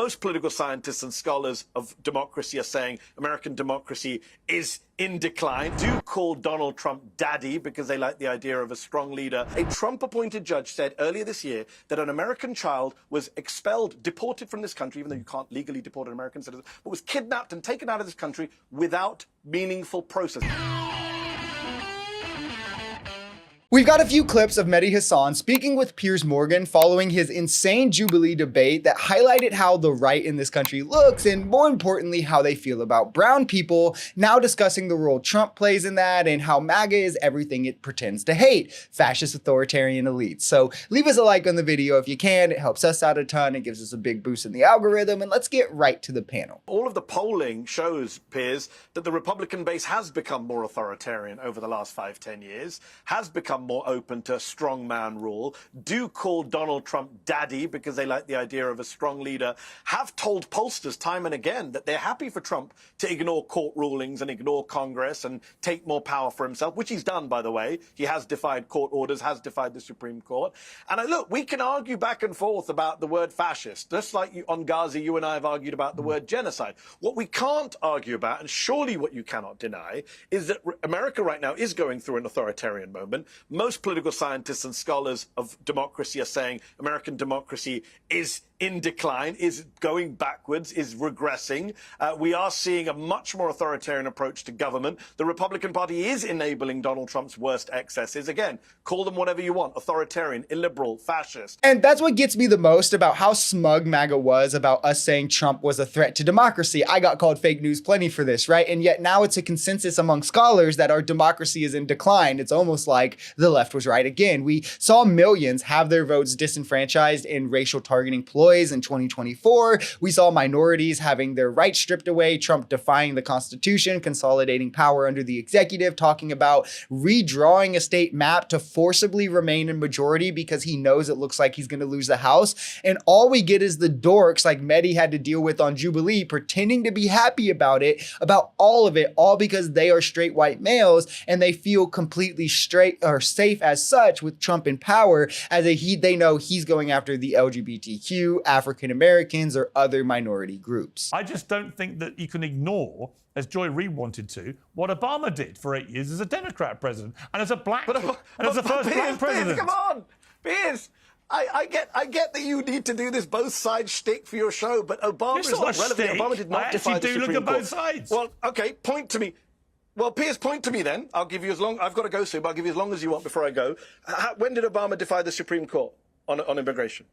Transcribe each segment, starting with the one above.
most political scientists and scholars of democracy are saying American democracy is in decline. Do call Donald Trump daddy because they like the idea of a strong leader. A Trump-appointed judge said earlier this year that an American child was expelled, deported from this country, even though you can't legally deport an American citizen, but was kidnapped and taken out of this country without meaningful process. We've got a few clips of Mehdi Hasan speaking with Piers following his insane Jubilee debate that highlighted how the right in this country looks and, more importantly, how they feel about brown people, now discussing the role Trump plays in that and how MAGA is everything it pretends to hate, fascist authoritarian elites. So leave us a like on the video if you can. It helps us out a ton. It gives us a big boost in the algorithm. And let's get right to the panel. All of the polling shows, Piers, that the Republican base has become more authoritarian over the last 5-10 years, has become more open to strongman rule, do call Donald Trump daddy because they like the idea of a strong leader, have told pollsters time and again that they're happy for Trump to ignore court rulings and ignore Congress and take more power for himself, which he's done, by the way. He has defied court orders, has defied the Supreme Court. And look, we can argue back and forth about the word fascist, just like on Gaza, you and I have argued about the word genocide. What we can't argue about, and surely what you cannot deny, is that America right now is going through an authoritarian moment. Most political scientists and scholars of democracy are saying American democracy is in decline, is going backwards, is regressing. We are seeing a much more authoritarian approach to government. The Republican Party is enabling Donald Trump's worst excesses. Again, call them whatever you want, authoritarian, illiberal, fascist. And that's what gets me the most about how smug MAGA was about us saying Trump was a threat to democracy. I got called fake news plenty for this, right? And yet now it's a consensus among scholars that our democracy is in decline. It's almost like the left was right again. We saw millions have their votes disenfranchised in racial targeting ploys in 2024. We saw minorities having their rights stripped away, Trump defying the Constitution, consolidating power under the executive, talking about redrawing a state map to forcibly remain in majority because he knows it looks like he's going to lose the House. And all we get is the dorks like Mehdi had to deal with on Jubilee, pretending to be happy about it, about all of it, all because they are straight white males and they feel completely straight or safe as such with Trump in power, as they know he's going after the LGBTQ, African Americans, or other minority groups. I just don't think that you can ignore, as Joy Reid wanted to, what Obama did for 8 years as a Democrat president and as a black and as the first black president. Piers, come on, Piers. I get that you need to do this both sides shtick for your show, but Obama is not relevant. Shtick. Obama did not defy the Supreme Court. I actually do look at both sides. Well, okay, point to me. Well, Piers, point to me then. I'll give you as long. I've got to go soon, but I'll give you as long as you want before I go. When did Obama defy the Supreme Court on immigration?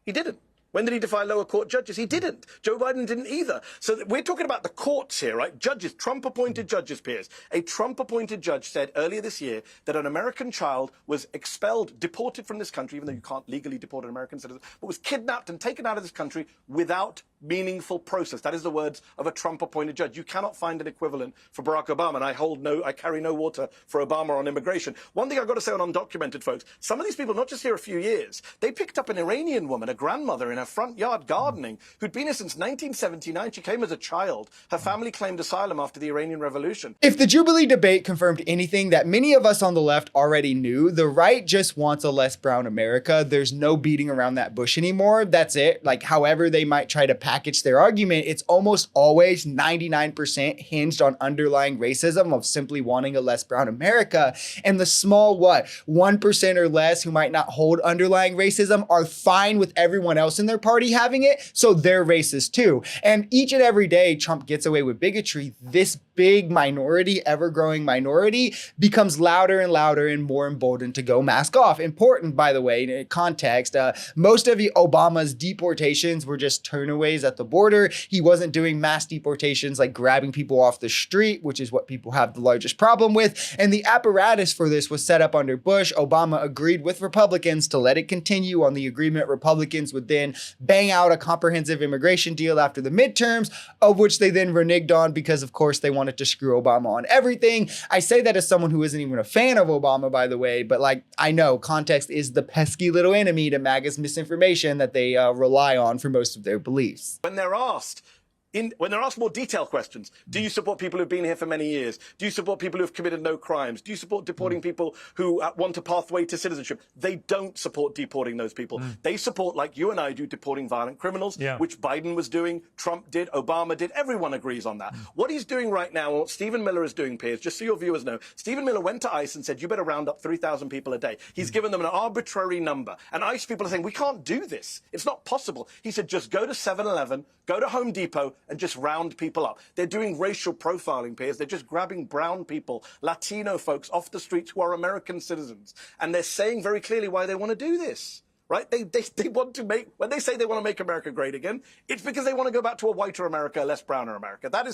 He didn't. When did he defy lower court judges? He didn't. Joe Biden didn't either. So we're talking about the courts here, right? Judges, Trump-appointed judges, Piers. A Trump-appointed judge said earlier this year that an American child was expelled, deported from this country, even though you can't legally deport an American citizen, but was kidnapped and taken out of this country without meaningful process. That is the words of a Trump-appointed judge. You cannot find an equivalent for Barack Obama, and I carry no water for Obama on immigration. One thing I've got to say on undocumented folks, some of these people, not just here a few years, they picked up an Iranian woman, a grandmother in her front yard gardening, who'd been here since 1979. She came as a child. Her family claimed asylum after the Iranian Revolution. If the Jubilee debate confirmed anything that many of us on the left already knew, the right just wants a less brown America. There's no beating around that bush anymore. That's it. Like, however they might try to package their argument, it's almost always 99% hinged on underlying racism of simply wanting a less brown America. And the small, 1% or less who might not hold underlying racism are fine with everyone else in their party having it, so they're racist too. And each and every day Trump gets away with bigotry, this big minority, ever-growing minority, becomes louder and louder and more emboldened to go mask off. Important, by the way, in context, most of Obama's deportations were just turnaways at the border. He wasn't doing mass deportations like grabbing people off the street, which is what people have the largest problem with. And the apparatus for this was set up under Bush. Obama agreed with Republicans to let it continue. On the agreement, Republicans would then bang out a comprehensive immigration deal after the midterms, of which they then reneged on because, of course, they wanted to screw Obama on everything. I say that as someone who isn't even a fan of Obama, by the way, but I know context is the pesky little enemy to MAGA's misinformation that they rely on for most of their beliefs. When they're asked, when they're asked more detailed questions, do you support people who've been here for many years? Do you support people who've committed no crimes? Do you support deporting people who want a pathway to citizenship? They don't support deporting those people. They support, like you and I do, deporting violent criminals, which Biden was doing, Trump did, Obama did. Everyone agrees on that. What he's doing right now, and what Stephen Miller is doing, Piers, just so your viewers know, Stephen Miller went to ICE and said, you better round up 3,000 people a day. He's given them an arbitrary number. And ICE people are saying, we can't do this. It's not possible. He said, just go to 7-Eleven, go to Home Depot, and just round people up. They're doing racial profiling, Piers. They're just grabbing brown people, Latino folks off the streets who are American citizens. And they're saying very clearly why they want to do this. Right? They want to make, when they say they want to make America great again, it's because they want to go back to a whiter America, a less browner America. That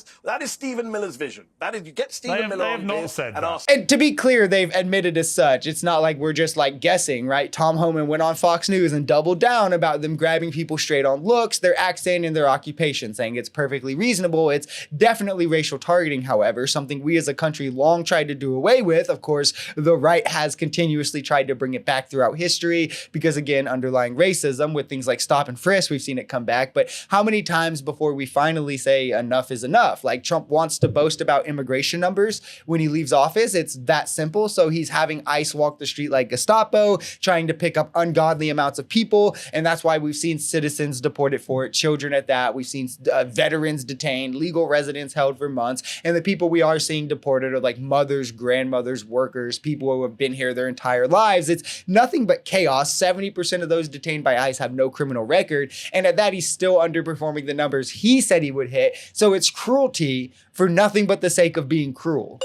is Stephen Miller's vision. That is, you get Stephen Miller on this and ask. And to be clear, they've admitted as such. It's not like we're just like guessing, right? Tom Homan went on Fox News and doubled down about them grabbing people straight on looks, their accent, and their occupation, saying it's perfectly reasonable. It's definitely racial targeting, however, something we as a country long tried to do away with. Of course, the right has continuously tried to bring it back throughout history because, again, underlying racism with things like stop and frisk, we've seen it come back. But how many times before we finally say enough is enough? Like Trump wants to boast about immigration numbers when he leaves office. It's that simple. So he's having ICE walk the street like Gestapo, trying to pick up ungodly amounts of people. And that's why we've seen citizens deported for it, children at that. We've seen veterans detained, legal residents held for months. And the people we are seeing deported are like mothers, grandmothers, workers, people who have been here their entire lives. It's nothing but chaos. 70% of those detained by ICE have no criminal record. And at that, he's still underperforming the numbers he said he would hit. So it's cruelty for nothing but the sake of being cruel.